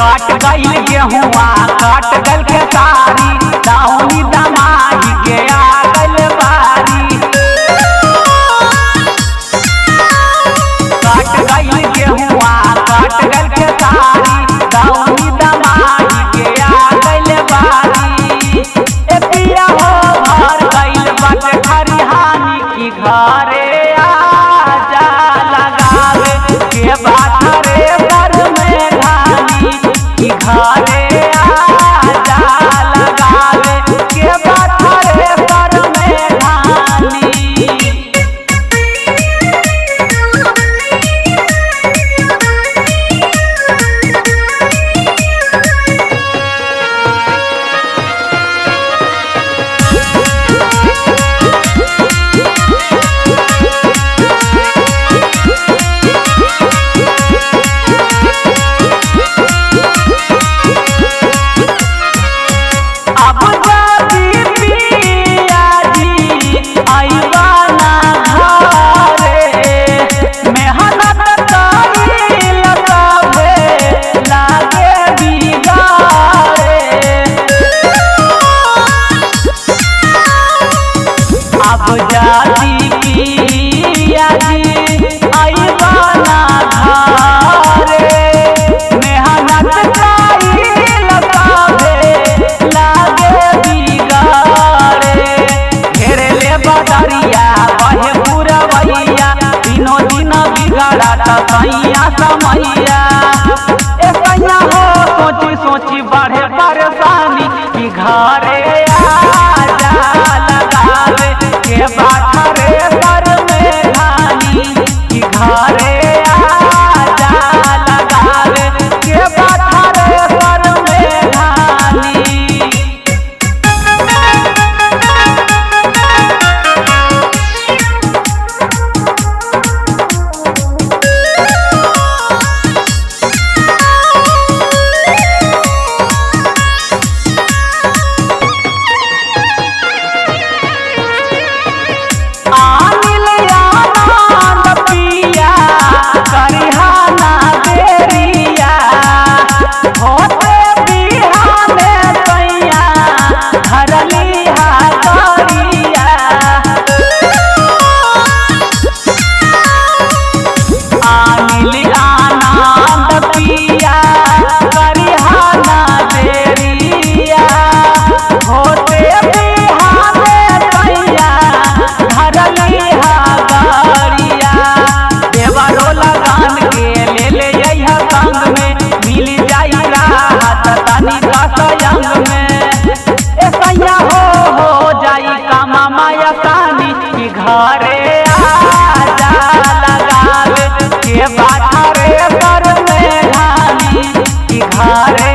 काट गईल गेहुआ काट गल के सारी दाहुनी दमाही के आ गल बारी। काट गईल गेहुआ काट गल के सारी दाहुनी दमाही के आ गल बारी। ए पिया हो घर गईल बट खरिहानी की घरे आजा लगावे के बात रे घर में धानी की घरे आजा लगावे के बात रे घर में धानी। अब जाती पिया जी आईवाना घरे मेहनत कईल काहे लागे बिगाड़े। घेरे ले बदरिया बहे पुरवैया दिनों दिन बिगड़त सैया समैया। ए सैया हो सोची सोची बढ़े परेशानी की घरे आजा लगावे के बात रे घर में धानी की घरे आजा लगावे के बात रे घर में धानी। घरे आजा लगावे के बात रे घर में धानी की घरे